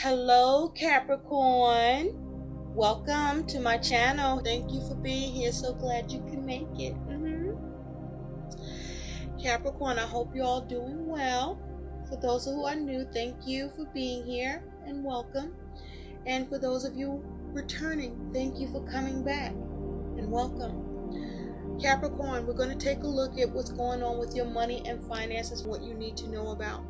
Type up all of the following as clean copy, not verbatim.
Hello, Capricorn. Welcome to my channel. Thank you for being here. So glad you can make it. Capricorn, I hope you're all doing well. For those who are new, thank you for being here and welcome. And for those of you returning, thank you for coming back and welcome. Capricorn, we're going to take a look at what's going on with your money and finances, what you need to know about.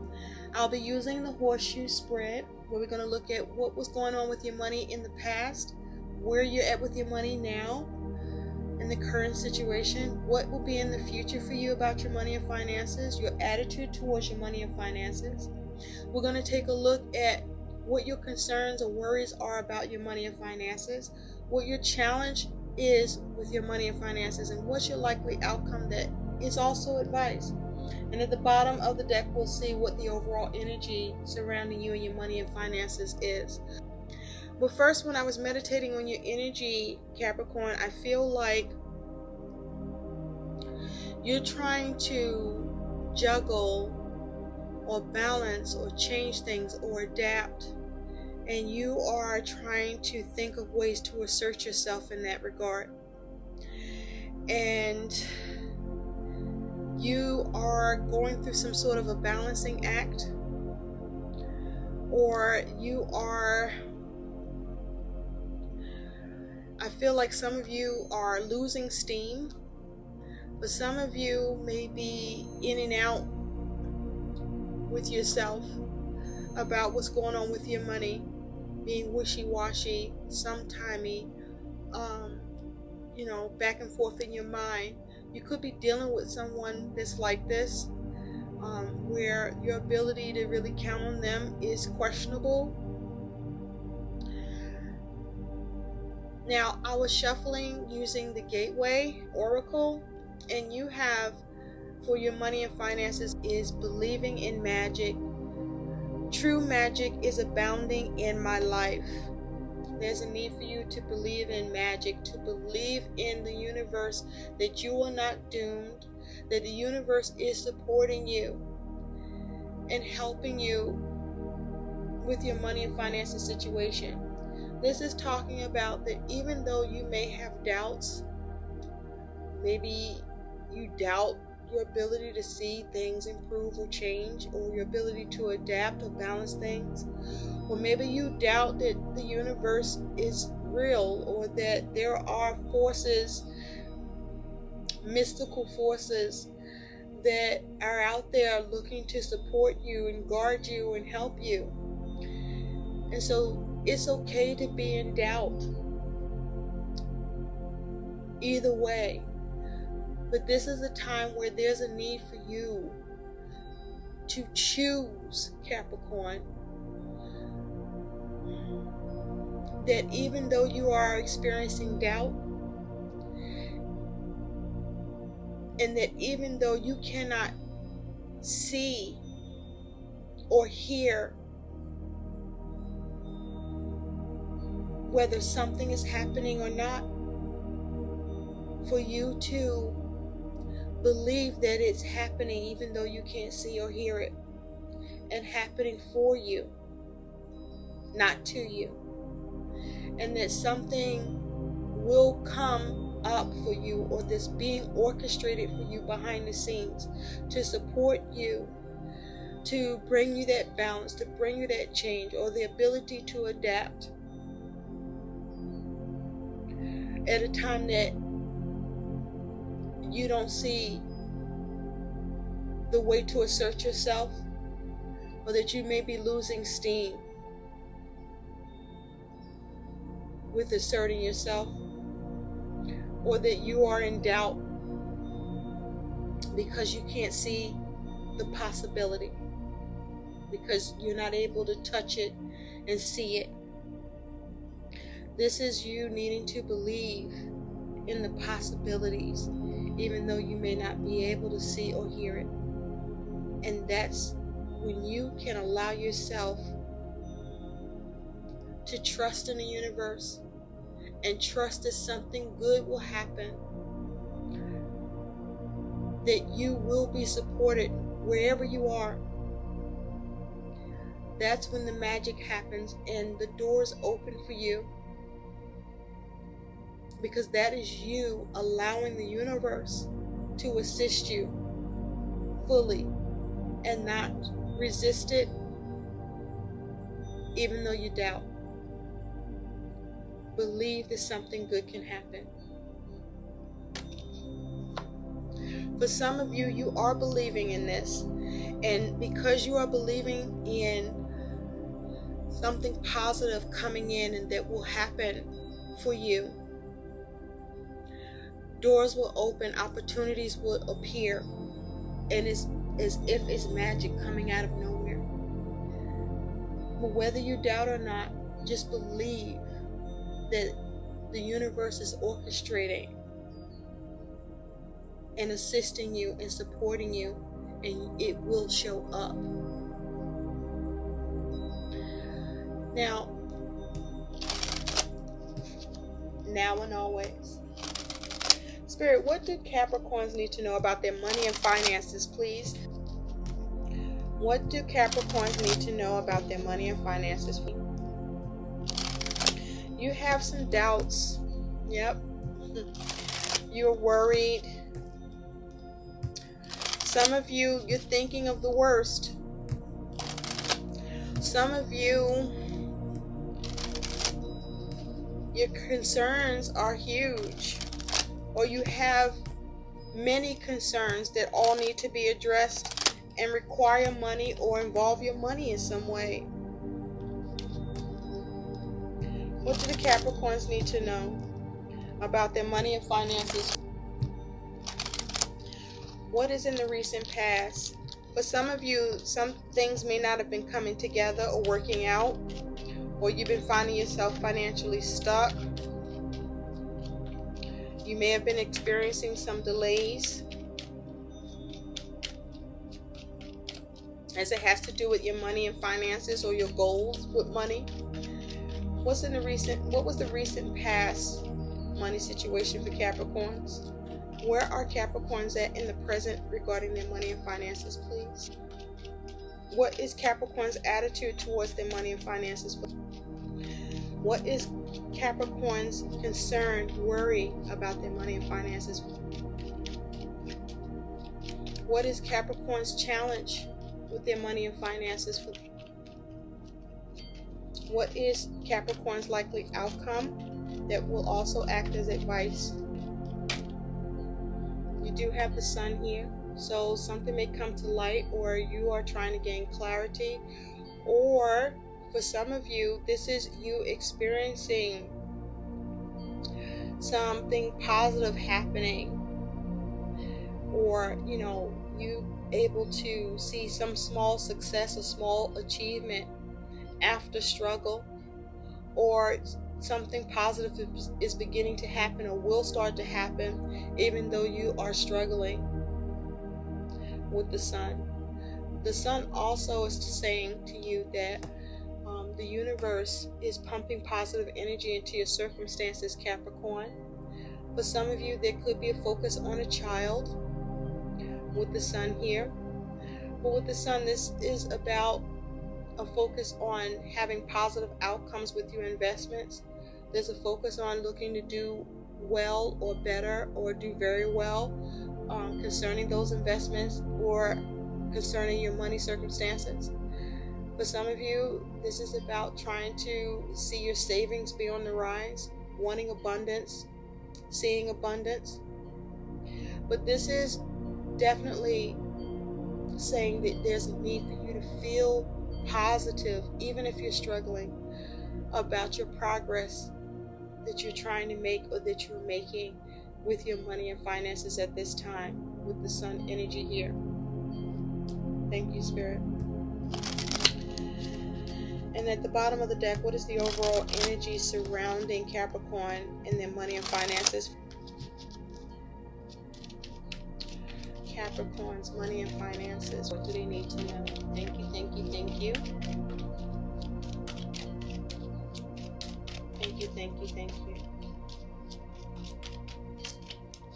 I'll be using the horseshoe spread, where we're going to look at what was going on with your money in the past, where you're at with your money now, in the current situation, what will be in the future for you about your money and finances, your attitude towards your money and finances. We're going to take a look at what your concerns or worries are about your money and finances, what your challenge is with your money and finances, and what's your likely outcome that is also advice. And at the bottom of the deck, we'll see what the overall energy surrounding you and your money and finances is. But first, when I was meditating on your energy, Capricorn, I feel like you're trying to juggle or balance or change things or adapt. And you are trying to think of ways to assert yourself in that regard. And you are going through some sort of a balancing act, or you are, I feel like some of you are losing steam, but some of you may be in and out with yourself about what's going on with your money, being wishy-washy, sometimey, back and forth in your mind. You could be dealing with someone that's like this, where your ability to really count on them is questionable. Now, I was shuffling using the Gateway Oracle, and you have, for your money and finances, is believing in magic. True magic is abounding in my life. There's a need for you to believe in magic, to believe in the universe, that you are not doomed, that the universe is supporting you and helping you with your money and finances situation. This is talking about that even though you may have doubts, maybe you doubt your ability to see things improve or change, or your ability to adapt or balance things, or maybe you doubt that the universe is real, or that there are forces, mystical forces, that are out there looking to support you and guard you and help you. And so it's okay to be in doubt either way. But this is a time where there's a need for you to choose, Capricorn, that even though you are experiencing doubt, and that even though you cannot see or hear whether something is happening or not, for you to believe that it's happening even though you can't see or hear it, and happening for you, not to you, and that something will come up for you, or this being orchestrated for you behind the scenes to support you, to bring you that balance, to bring you that change, or the ability to adapt at a time that you don't see the way to assert yourself, or that you may be losing steam with asserting yourself, or that you are in doubt because you can't see the possibility, because you're not able to touch it and see it. This is you needing to believe in the possibilities, even though you may not be able to see or hear it. And that's when you can allow yourself to trust in the universe and trust that something good will happen, that you will be supported wherever you are, That's when the magic happens and the doors open for you. Because that is you allowing the universe to assist you fully and not resist it, even though you doubt. Believe that something good can happen. For some of you, you are believing in this. And because you are believing in something positive coming in and that will happen for you, doors will open, opportunities will appear, and it's as if it's magic coming out of nowhere. But whether you doubt or not, just believe that the universe is orchestrating and assisting you and supporting you, and it will show up. Now and always. Spirit, what do Capricorns need to know about their money and finances, please? What do Capricorns need to know about their money and finances? You have some doubts. Yep. You're worried. Some of you, you're thinking of the worst. Some of you, your concerns are huge, or you have many concerns that all need to be addressed and require money or involve your money in some way. What do the Capricorns need to know about their money and finances? What is in the recent past? For some of you, some things may not have been coming together or working out, or you've been finding yourself financially stuck. You may have been experiencing some delays as it has to do with your money and finances or your goals with money. What was the recent past money situation for Capricorns? Where are Capricorns at in the present regarding their money and finances, please? What is Capricorn's attitude towards their money and finances? What is Capricorn's concern, worry about their money and finances? What is Capricorn's challenge with their money and finances? What is Capricorn's likely outcome that will also act as advice? You do have the sun here, so something may come to light, or you are trying to gain clarity, or for some of you, this is you experiencing something positive happening, or you able to see some small success, a small achievement after struggle, or something positive is beginning to happen or will start to happen even though you are struggling with the sun. The sun also is saying to you that the universe is pumping positive energy into your circumstances, Capricorn. For some of you, there could be a focus on a child with the sun here. But with the sun, this is about a focus on having positive outcomes with your investments. There's a focus on looking to do well or better or do very well concerning those investments or concerning your money circumstances. For some of you, this is about trying to see your savings be on the rise, wanting abundance, seeing abundance. But this is definitely saying that there's a need for you to feel positive, even if you're struggling, about your progress that you're trying to make or that you're making with your money and finances at this time with the sun energy here. Thank you, Spirit. And at the bottom of the deck, what is the overall energy surrounding Capricorn in their money and finances? Capricorn's money and finances. What do they need to know? Thank you, thank you, thank you. Thank you, thank you, thank you.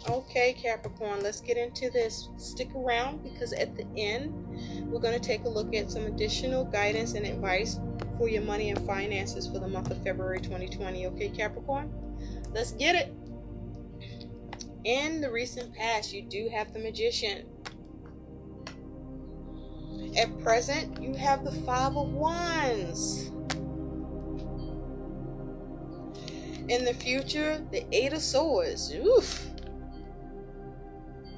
Okay, Capricorn, let's get into this. Stick around because at the end, we're going to take a look at some additional guidance and advice for your money and finances for the month of February 2020. Okay, Capricorn? Let's get it. In the recent past, you do have the Magician. At present, you have the Five of Wands. In the future, the Eight of Swords. Oof.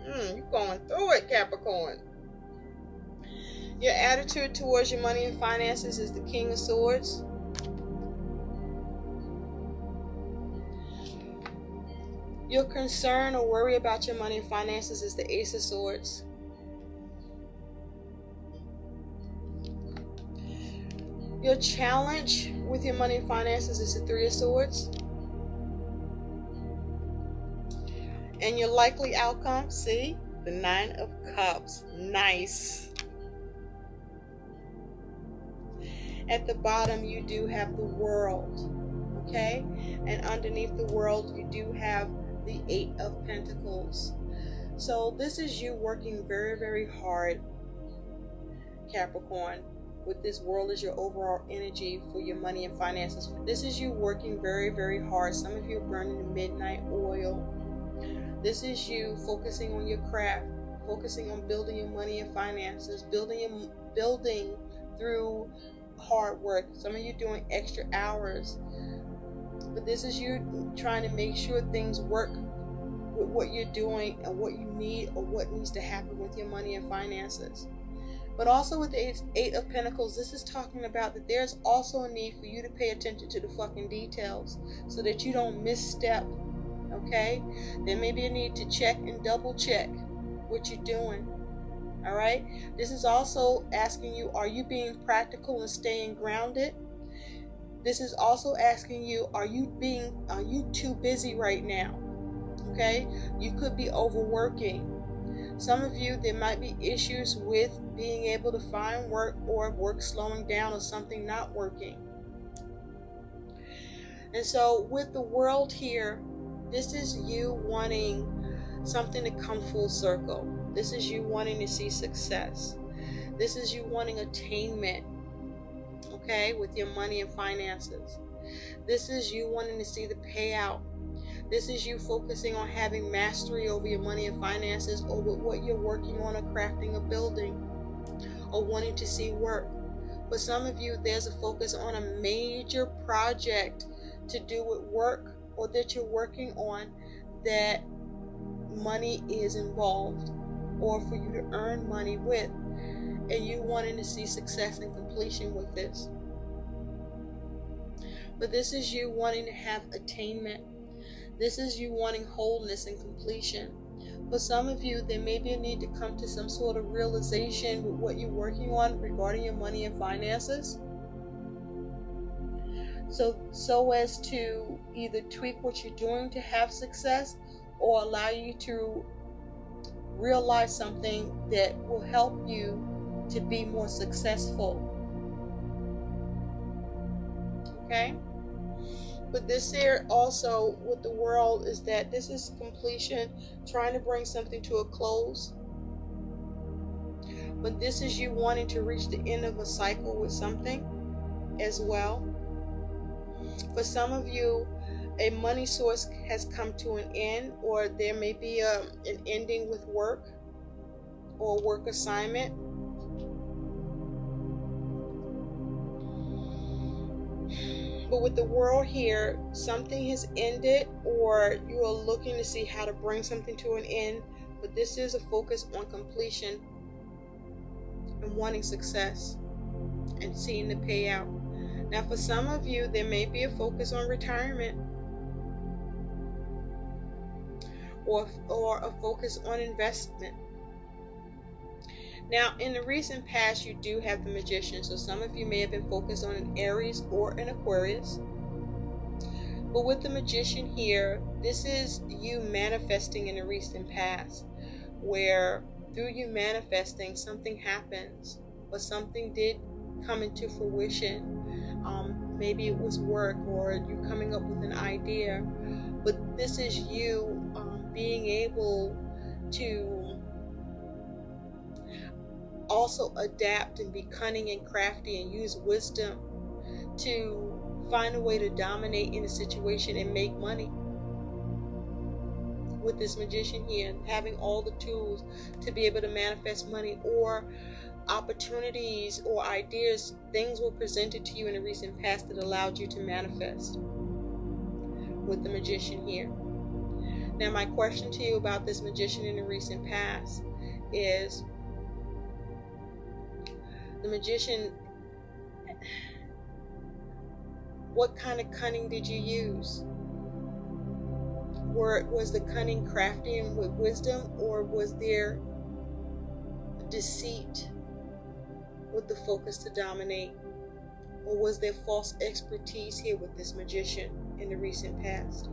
You're going through it, Capricorn. Your attitude towards your money and finances is the King of Swords. Your concern or worry about your money and finances is the Ace of Swords. Your challenge with your money and finances is the Three of Swords. And your likely outcome, see, the Nine of Cups. Nice. At the bottom, you do have the World. Okay? And underneath the World, you do have the Eight of Pentacles. So this is you working very, very hard, Capricorn. With this World as your overall energy for your money and finances. This is you working very, very hard. Some of you are burning the midnight oil. This is you focusing on your craft, focusing on building your money and finances, building through hard work. Some of you doing extra hours. But this is you trying to make sure things work with what you're doing and what you need or what needs to happen with your money and finances. But also with the Eight of Pentacles, this is talking about that there's also a need for you to pay attention to the fucking details so that you don't misstep, okay? There may be a need to check and double check what you're doing, all right? This is also asking you, are you being practical and staying grounded? This is also asking you, are you too busy right now? Okay? You could be overworking. Some of you, there might be issues with being able to find work or work slowing down or something not working. And so with the World here, this is you wanting something to come full circle. This is you wanting to see success. This is you wanting attainment, okay, with your money and finances. This is you wanting to see the payout. This is you focusing on having mastery over your money and finances, or with what you're working on or crafting a building, or wanting to see work. For some of you, there's a focus on a major project to do with work or that you're working on that money is involved, or for you to earn money with, and you wanting to see success and completion with this. But this is you wanting to have attainment. This is you wanting wholeness and completion. For some of you, there may be a need to come to some sort of realization with what you're working on regarding your money and finances. So as to either tweak what you're doing to have success, or allow you to realize something that will help you to be more successful. Okay? But this here also with the World is that this is completion, trying to bring something to a close. But this is you wanting to reach the end of a cycle with something as well. For some of you, a money source has come to an end, or there may be an ending with work or work assignment. But with the World here, something has ended, or you are looking to see how to bring something to an end. But this is a focus on completion and wanting success and seeing the payout. Now for some of you, there may be a focus on retirement, or a focus on investment. Now, in the recent past, you do have the Magician. So some of you may have been focused on an Aries or an Aquarius. But with the Magician here, this is you manifesting in the recent past, where through you manifesting, something happens, or something did come into fruition. Maybe it was work, or you coming up with an idea. But this is you being able to also adapt and be cunning and crafty and use wisdom to find a way to dominate in a situation and make money. With this magician here, having all the tools to be able to manifest money, or opportunities or ideas, things were presented to you in the recent past that allowed you to manifest with the magician here. Now, my question to you about this magician in the recent past is, the magician, what kind of cunning did you use? Was the cunning crafty and with wisdom, or was there deceit with the focus to dominate? Or was there false expertise here with this magician in the recent past?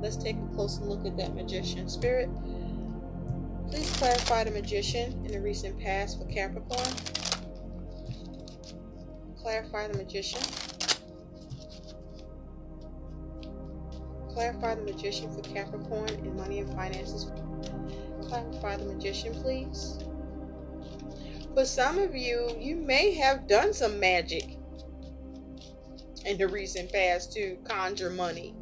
Let's take a closer look at that magician. Spirit, please clarify the magician in the recent past for Capricorn. Clarify the magician. Clarify the magician for Capricorn in money and finances. Clarify the magician, please. For some of you, you may have done some magic in the recent past to conjure money.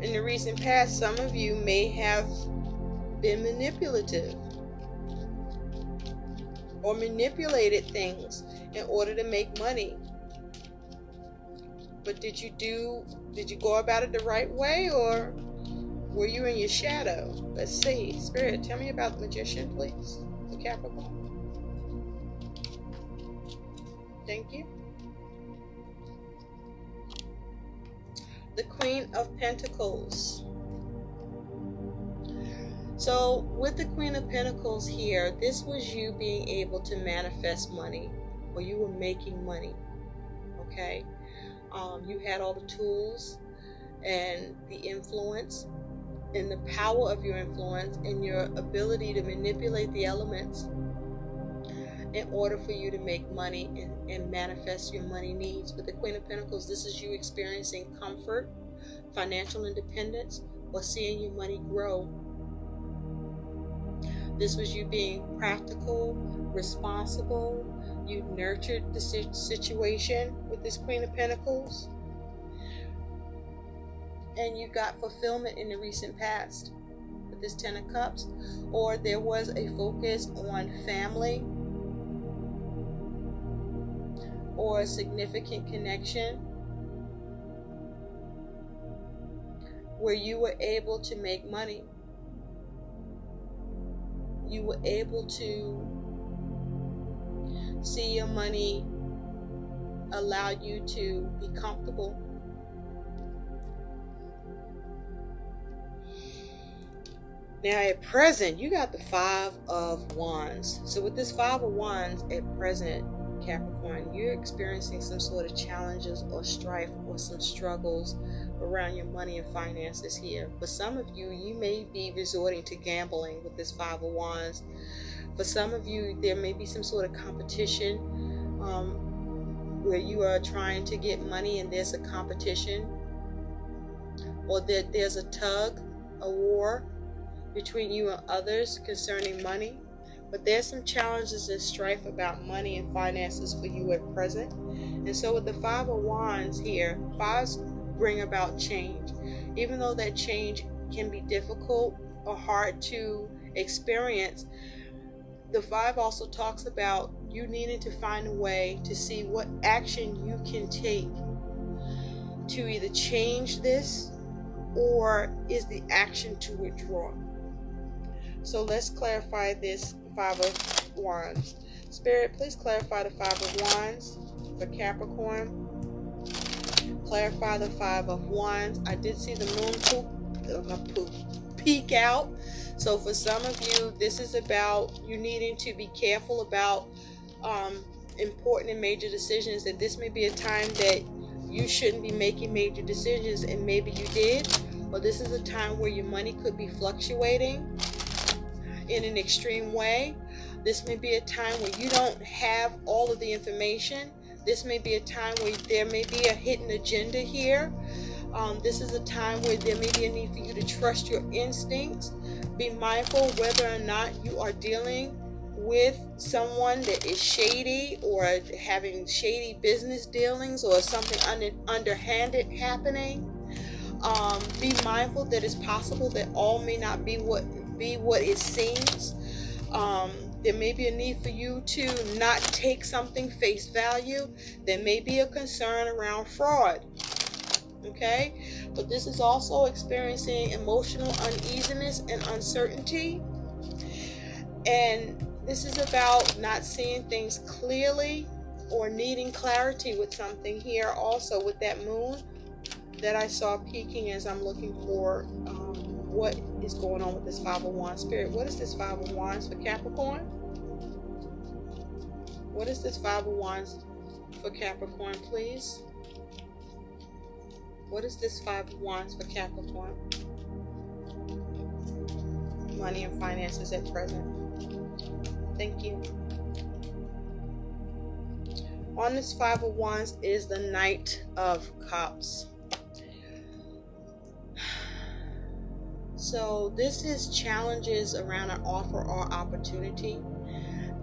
In the recent past, some of you may have been manipulative or manipulated things in order to make money. But did you go about it the right way, or were you in your shadow? Let's see. Spirit, tell me about the magician, please, for Capricorn. Thank you. The Queen of Pentacles. So with the Queen of Pentacles here, this was you being able to manifest money, or you were making money. Okay? You had all the tools and the influence and the power of your influence and your ability to manipulate the elements in order for you to make money and manifest your money needs. With the Queen of Pentacles, this is you experiencing comfort, financial independence, or seeing your money grow. This was you being practical, responsible. You nurtured the situation with this Queen of Pentacles, and you got fulfillment in the recent past with this Ten of Cups. Or there was a focus on family or a significant connection where you were able to make money. You were able to see your money allow you to be comfortable. Now at present, you got the Five of Wands. So with this Five of Wands at present, Capricorn, you're experiencing some sort of challenges or strife or some struggles around your money and finances here. For some of you, you may be resorting to gambling with this Five of Wands. For some of you, there may be some sort of competition where you are trying to get money and there's a competition, or that there's a tug, a war between you and others concerning money. But there's some challenges and strife about money and finances for you at present. And so with the Five of Wands here, fives bring about change. Even though that change can be difficult or hard to experience, the Five also talks about you needing to find a way to see what action you can take to either change this, or is the action to withdraw. So let's clarify this Five of Wands. Spirit, please clarify the Five of Wands for Capricorn. Clarify the Five of Wands. I did see the moon peek out. So for some of you, this is about you needing to be careful about important and major decisions. That this may be a time that you shouldn't be making major decisions, and maybe you did. Or this is a time where your money could be fluctuating in an extreme way. This may be a time where you don't have all of the information. This may be a time where there may be a hidden agenda here. This is a time where there may be a need for you to trust your instincts Be mindful whether or not you are dealing with someone that is shady or having shady business dealings or something underhanded happening. Be mindful that it's possible that all may not be what it seems. There may be a need for you to not take something face value. There may be a concern around fraud. Okay, but this is also experiencing emotional uneasiness and uncertainty, and this is about not seeing things clearly or needing clarity with something here. Also with that moon that I saw peeking as I'm looking for what is going on with this Five of Wands. Spirit, what is this Five of Wands for Capricorn? What is this Five of Wands for Capricorn, please? What is this Five of Wands for Capricorn? Money and finances at present. Thank you. On this Five of Wands is the Knight of Cups. So this is challenges around an offer or opportunity.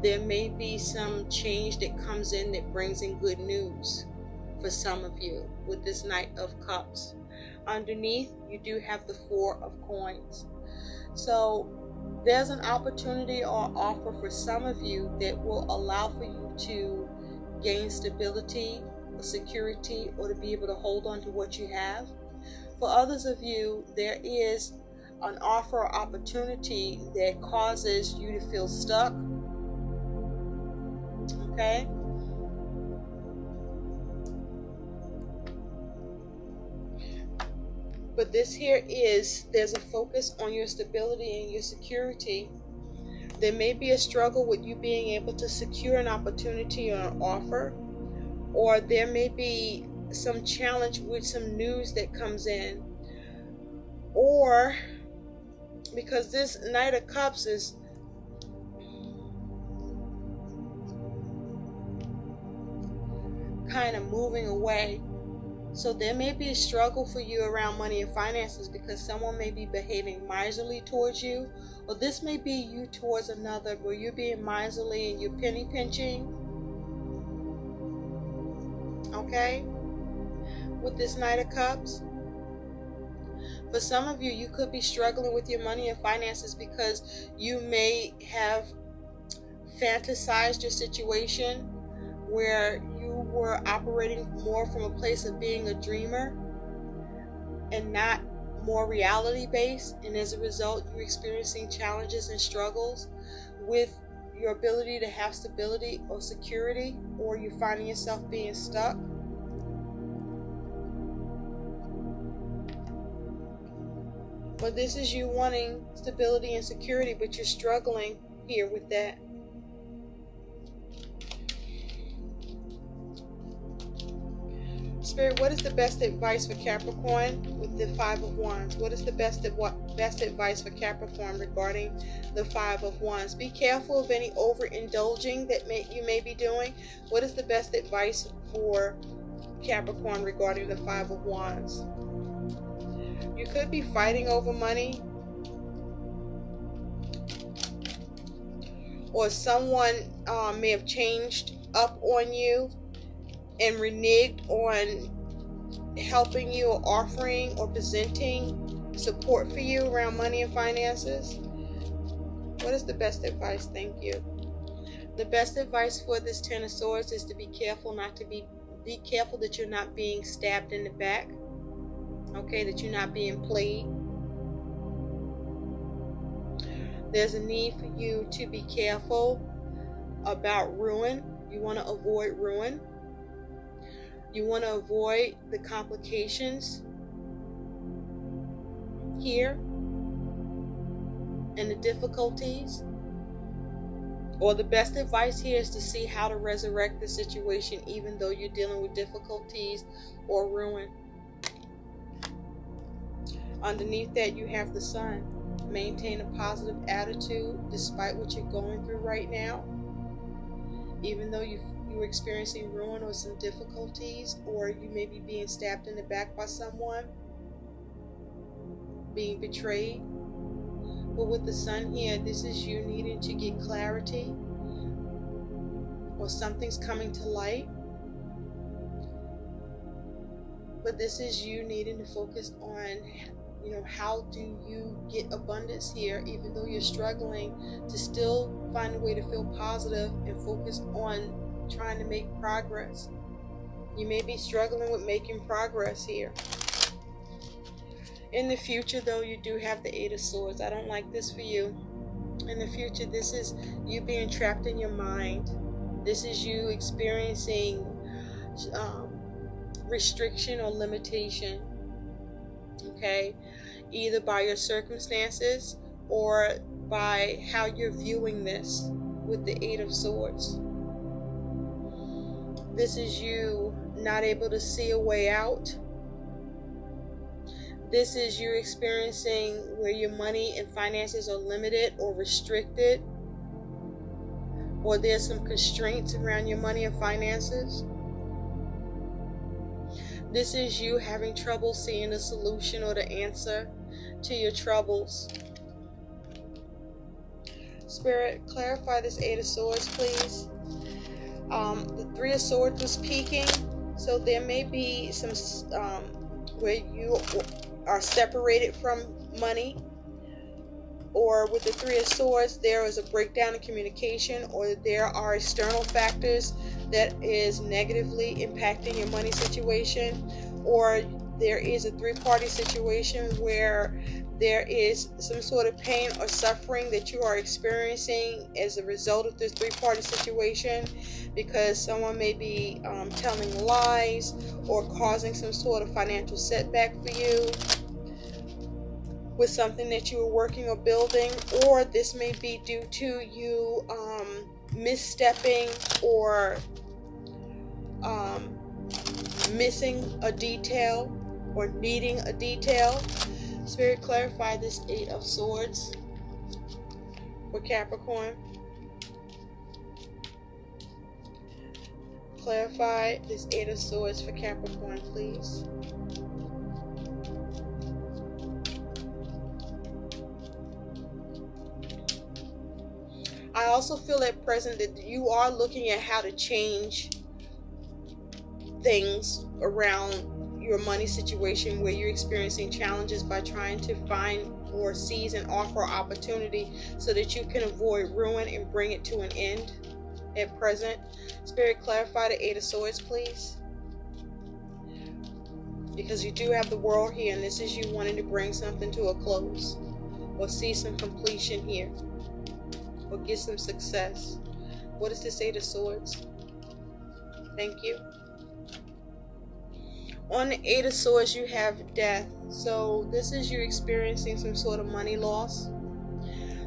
There may be some change that comes in that brings in good news for some of you with this Knight of Cups. Underneath, you do have the Four of Coins. So there's an opportunity or offer for some of you that will allow for you to gain stability or security or to be able to hold on to what you have. For others of you, there is an offer or opportunity that causes you to feel stuck. Okay? But this here is, there's a focus on your stability and your security. There may be a struggle with you being able to secure an opportunity or an offer, or there may be some challenge with some news that comes in, or because this Knight of Cups is kind of moving away. So there may be a struggle for you around money and finances because someone may be behaving miserly towards you, or this may be you towards another where you're being miserly and you're penny pinching. Okay? With this Knight of Cups. For some of you, you could be struggling with your money and finances because you may have fantasized your situation where you were operating more from a place of being a dreamer and not more reality based, and as a result you're experiencing challenges and struggles with your ability to have stability or security, or you're finding yourself being stuck. But this is you wanting stability and security, but you're struggling here with that. Spirit, what is the best advice for Capricorn with the Five of Wands? What is the best advice for Capricorn regarding the Five of Wands? Be careful of any overindulging that you may be doing. What is the best advice for Capricorn regarding the Five of Wands? You could be fighting over money, or someone may have changed up on you and reneged on helping you or offering or presenting support for you around money and finances. What is the best advice? Thank you. The best advice for this Ten of Swords is to be careful be careful that you're not being stabbed in the back. Okay, that you're not being played. There's a need for you to be careful about ruin. You want to avoid ruin. You want to avoid the complications here and the difficulties. Or the best advice here is to see how to resurrect the situation even though you're dealing with difficulties or ruin. Underneath that you have the Sun. Maintain a positive attitude despite what you're going through right now. Even though you're experiencing ruin or some difficulties, or you may be being stabbed in the back by someone, being betrayed. But with the Sun here, this is you needing to get clarity, or something's coming to light. But this is you needing to focus on, how do you get abundance here, even though you're struggling, to still find a way to feel positive and focus on trying to make progress. You may be struggling with making progress here. In the future, though, you do have the Eight of Swords. I don't like this for you. In the future, this is you being trapped in your mind. This is you experiencing restriction or limitation. Okay? Either by your circumstances or by how you're viewing this with the Eight of Swords. This is you not able to see a way out. This is you experiencing where your money and finances are limited or restricted, or there's some constraints around your money and finances. This is you having trouble seeing the solution or the answer to your troubles. Spirit, clarify this Eight of Swords, please. The Three of Swords was peaking, so there may be some where you are separated from money, or with the Three of Swords there is a breakdown in communication, or there are external factors that is negatively impacting your money situation, or there is a three-party situation where there is some sort of pain or suffering that you are experiencing as a result of this three-party situation, because someone may be telling lies or causing some sort of financial setback for you with something that you were working or building, or this may be due to you misstepping or missing a detail or needing a detail. Spirit, clarify this Eight of Swords for Capricorn. Clarify this Eight of Swords for Capricorn, please. I also feel at present that you are looking at how to change things around your money situation where you're experiencing challenges, by trying to find or seize and offer opportunity so that you can avoid ruin and bring it to an end at present. Spirit, clarify the Eight of Swords, please. Because you do have the World here, and this is you wanting to bring something to a close or see some completion here or get some success. What is this Eight of Swords? Thank you. On the Eight of Swords, you have death. So this is you experiencing some sort of money loss.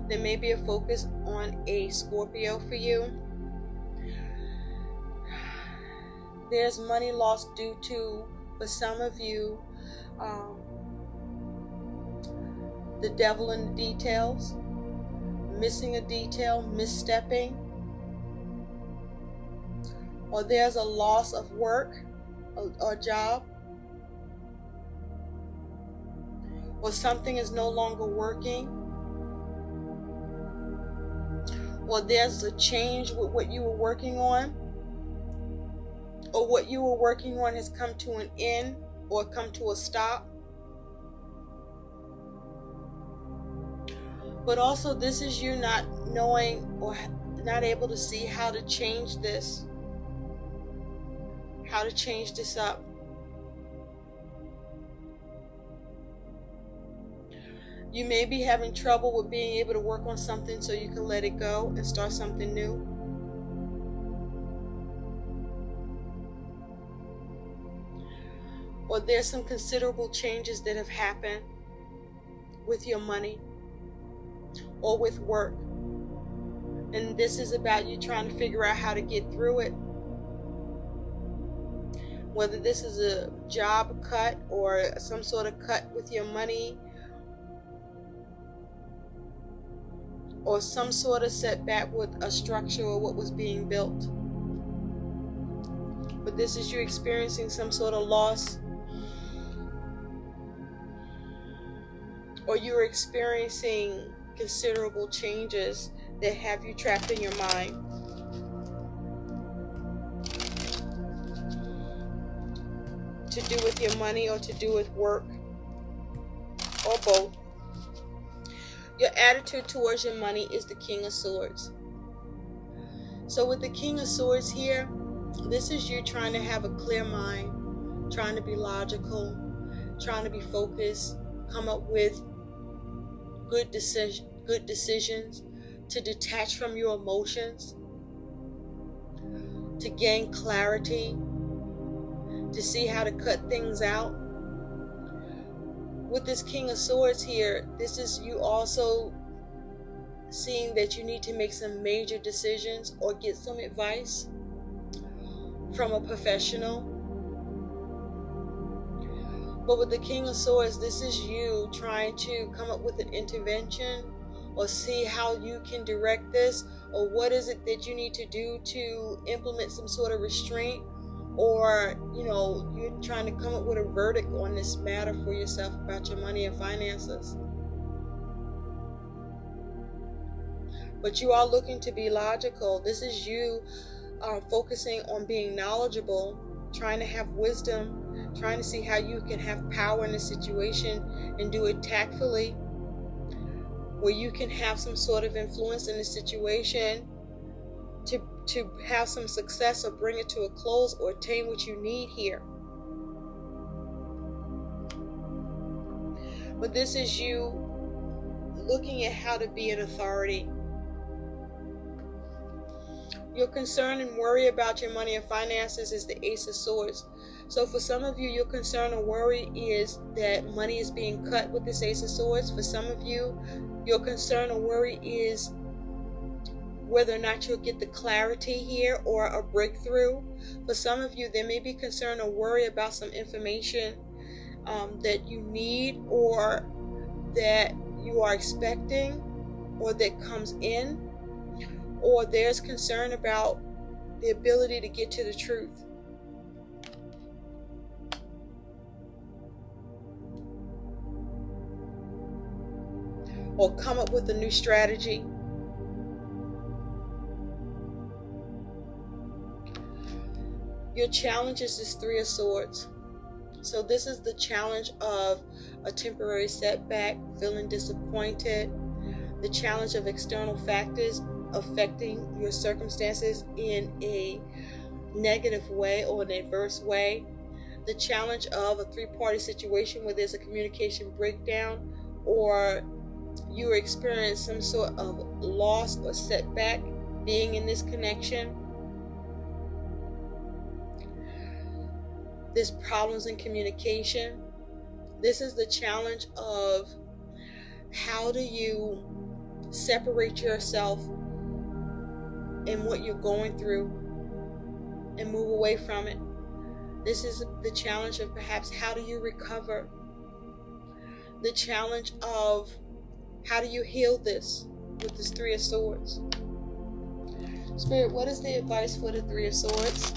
There may be a focus on a Scorpio for you. There's money loss due to, for some of you, the devil in the details, missing a detail, misstepping, or there's a loss of work or job, or something is no longer working, or there's a change with what you were working on, or what you were working on has come to an end or come to a stop. But also this is you not knowing or not able to see how to change this, how to change this up. You may be having trouble with being able to work on something so you can let it go and start something new. Or there's some considerable changes that have happened with your money or with work. And this is about you trying to figure out how to get through it. Whether this is a job cut or some sort of cut with your money, or some sort of setback with a structure or what was being built. But this is you experiencing some sort of loss, or you're experiencing considerable changes that have you trapped in your mind. To do with your money or to do with work, or both. Your attitude towards your money is the King of Swords. So with the King of Swords here, this is you trying to have a clear mind, trying to be logical, trying to be focused, come up with good decisions, to detach from your emotions, to gain clarity, to see how to cut things out. With this King of Swords here, this is you also seeing that you need to make some major decisions or get some advice from a professional. But with the King of Swords, this is you trying to come up with an intervention or see how you can direct this, or what is it that you need to do to implement some sort of restraint, or you're trying to come up with a verdict on this matter for yourself about your money and finances. But you are looking to be logical. This is you focusing on being knowledgeable, trying to have wisdom, trying to see how you can have power in a situation and do it tactfully, where you can have some sort of influence in the situation to have some success or bring it to a close or attain what you need here. But this is you looking at how to be an authority. Your concern and worry about your money and finances is the Ace of Swords. So for some of you, your concern or worry is that money is being cut with this Ace of Swords. For some of you, your concern or worry is whether or not you'll get the clarity here or a breakthrough. For some of you, there may be concern or worry about some information that you need, or that you are expecting, or that comes in, or there's concern about the ability to get to the truth. Or come up with a new strategy. Your challenge is this Three of Swords. So this is the challenge of a temporary setback, feeling disappointed, the challenge of external factors affecting your circumstances in a negative way or an adverse way, the challenge of a three-party situation where there's a communication breakdown, or you experience some sort of loss or setback being in this connection. There's problems in communication. This is the challenge of how do you separate yourself in what you're going through and move away from it. This is the challenge of perhaps how do you recover. The challenge of how do you heal this with this Three of Swords. Spirit, what is the advice for the Three of Swords?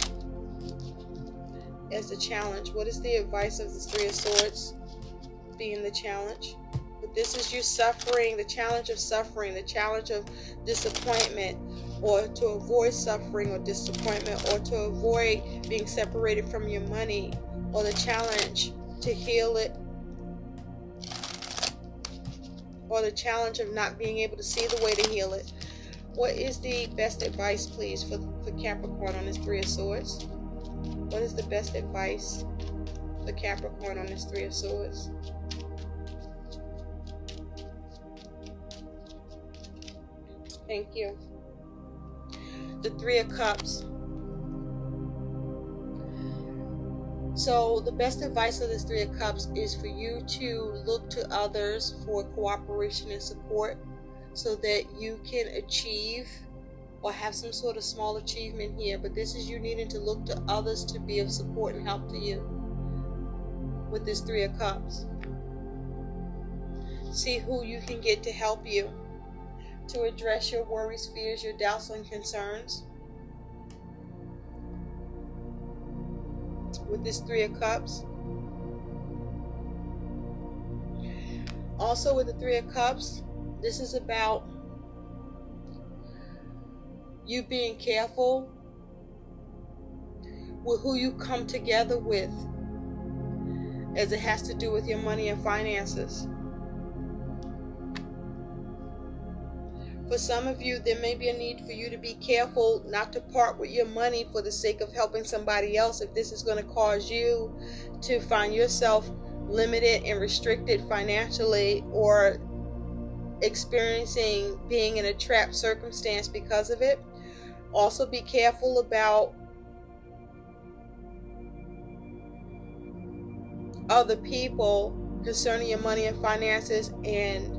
As the challenge, what is the advice of the Three of Swords being the challenge? But this is you suffering, the challenge of suffering, the challenge of disappointment, or to avoid suffering or disappointment, or to avoid being separated from your money, or the challenge to heal it, or the challenge of not being able to see the way to heal it. What is the best advice, please, for Capricorn on this Three of Swords? What is the best advice for Capricorn on this Three of Swords? Thank you. The Three of Cups. So the best advice of this Three of Cups is for you to look to others for cooperation and support so that you can achieve or have some sort of small achievement here. But this is you needing to look to others to be of support and help to you with this Three of Cups. See who you can get to help you to address your worries, fears, your doubts, and concerns. With this Three of Cups. Also with the Three of Cups, This is about you being careful with who you come together with, as it has to do with your money and finances. For some of you, there may be a need for you to be careful not to part with your money for the sake of helping somebody else, if this is going to cause you to find yourself limited and restricted financially, or experiencing being in a trapped circumstance because of it. Also be careful about other people concerning your money and finances, and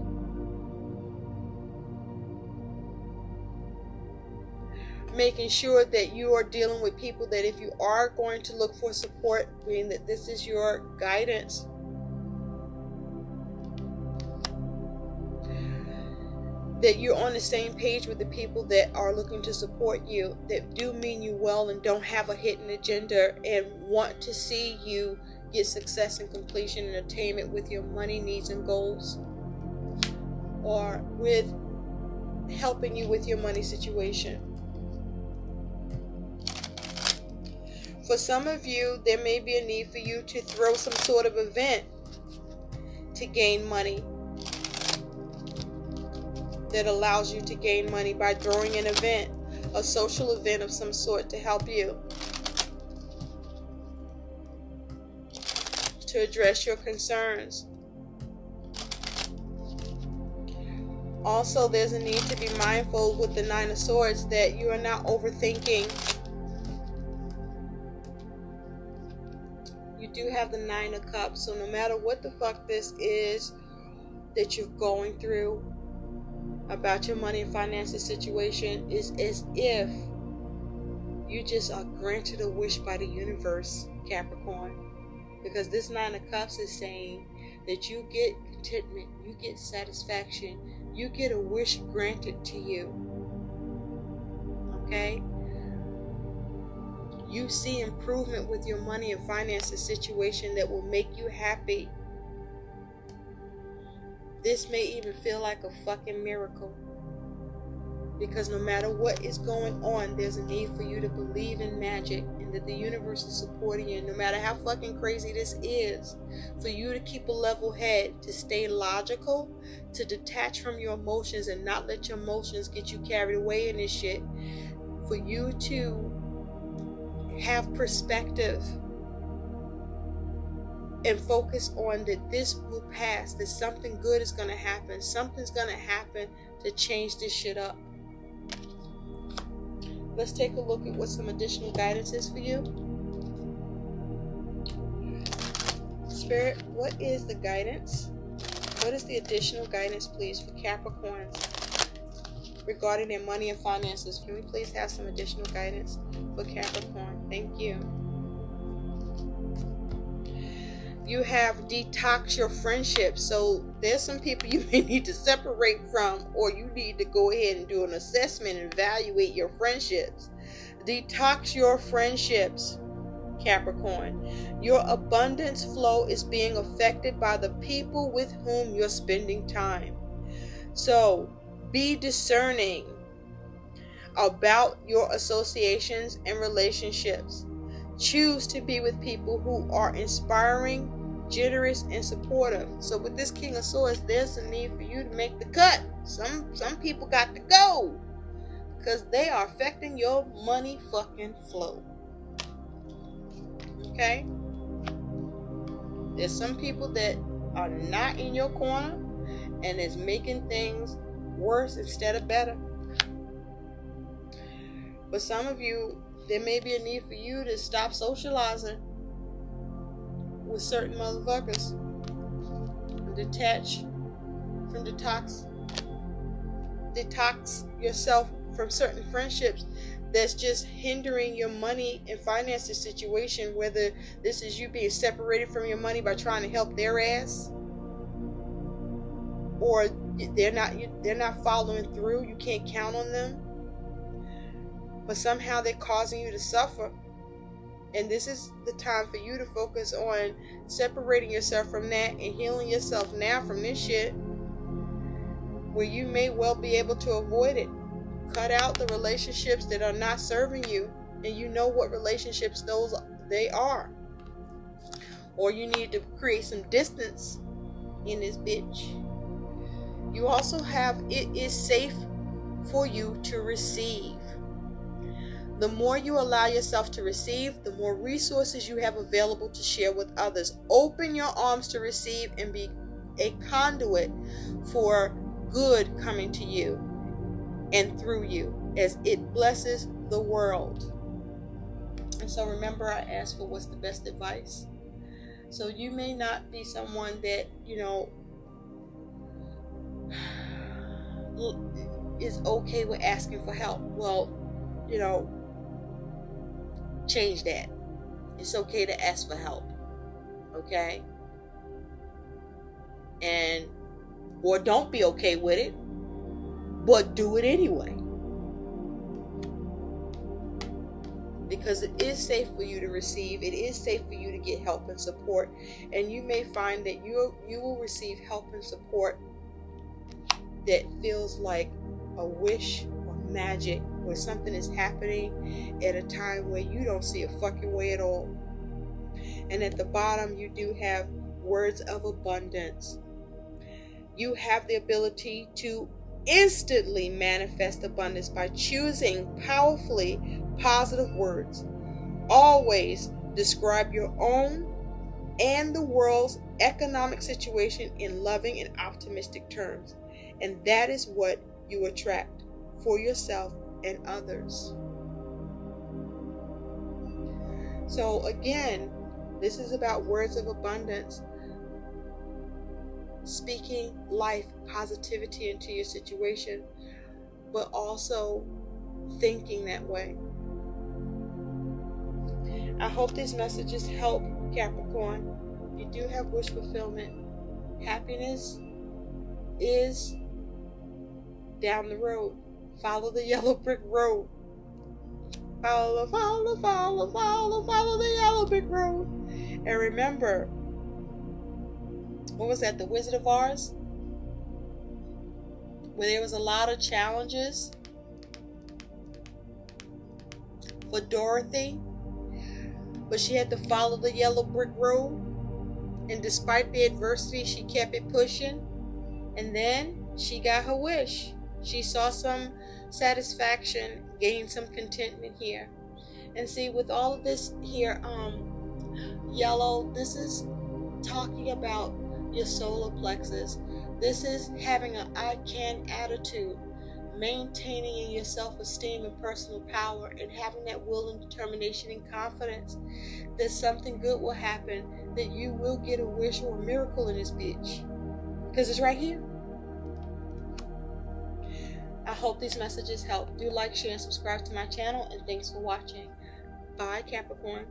making sure that you are dealing with people that, if you are going to look for support, being that this is your guidance, that you're on the same page with the people that are looking to support you, that do mean you well and don't have a hidden agenda and want to see you get success and completion and attainment with your money needs and goals, or with helping you with your money situation. For some of you, there may be a need for you to throw some sort of event to gain money, that allows you to gain money by throwing an event, a social event of some sort, to help you, to address your concerns. Also, there's a need to be mindful with the Nine of Swords that you are not overthinking. You do have the Nine of Cups, so no matter what the fuck this is that you're going through about your money and finances situation, is as if you just are granted a wish by the universe, Capricorn. Because this Nine of Cups is saying that you get contentment, you get satisfaction, you get a wish granted to you. Okay? You see improvement with your money and finances situation that will make you happy. This may even feel like a fucking miracle. Because no matter what is going on, there's a need for you to believe in magic, and that the universe is supporting you. No matter how fucking crazy this is, for you to keep a level head, to stay logical, to detach from your emotions and not let your emotions get you carried away in this shit. For you to have perspective and focus on that this will pass, that something good is going to happen. Something's going to happen to change this shit up. Let's take a look at what some additional guidance is for you. Spirit, what is the guidance? What is the additional guidance, please, for Capricorns regarding their money and finances? Can we please have some additional guidance for Capricorn? Thank you. You have detox your friendships. So there's some people you may need to separate from, or you need to go ahead and do an assessment and evaluate your friendships. Detox your friendships, Capricorn. Your abundance flow is being affected by the people with whom you're spending time. So be discerning about your associations and relationships. Choose to be with people who are inspiring, generous, and supportive. So with this King of Swords, there's a need for you to make the cut. Some people got to go because they are affecting your money fucking flow. Okay? There's some people that are not in your corner and is making things worse instead of better. For some of you, there may be a need for you to stop socializing with certain motherfuckers. Detox yourself from certain friendships that's just hindering your money and finances situation, whether this is you being separated from your money by trying to help their ass, or they're not following through, you can't count on them, but somehow they're causing you to suffer. And this is the time for you to focus on separating yourself from that and healing yourself now from this shit, where you may well be able to avoid it. Cut out the relationships that are not serving you, and you know what relationships they are. Or you need to create some distance in this bitch. You also have, it is safe for you to receive. The more you allow yourself to receive, the more resources you have available to share with others. Open your arms to receive and be a conduit for good coming to you and through you as it blesses the world. And so remember, I asked for what's the best advice. So you may not be someone that, is okay with asking for help. Well, change that. It's okay to ask for help. Okay? Or don't be okay with it, but do it anyway. Because it is safe for you to receive. It is safe for you to get help and support. And you may find that you will receive help and support that feels like a wish or magic, where something is happening at a time where you don't see a fucking way at all. And at the bottom, you do have words of abundance. You have the ability to instantly manifest abundance by choosing powerfully positive words. Always describe your own and the world's economic situation in loving and optimistic terms. And that is what you attract for yourself and others. So again, this is about words of abundance. Speaking life, positivity into your situation, but also thinking that way. I hope these messages help, Capricorn. You do have wish fulfillment. Happiness is down the road. Follow the yellow brick road. Follow the yellow brick road. And remember, what was that, The Wizard of Oz? Where there was a lot of challenges for Dorothy, but she had to follow the yellow brick road, and despite the adversity, she kept it pushing, and then she got her wish. She saw some satisfaction, gained some contentment here. And see, with all of this here, yellow, this is talking about your solar plexus. This is having an I can attitude, maintaining in your self-esteem and personal power, and having that will and determination and confidence that something good will happen, that you will get a wish or a miracle in this bitch, because it's right here. I hope these messages help. Do like, share, and subscribe to my channel, and thanks for watching. Bye, Capricorn.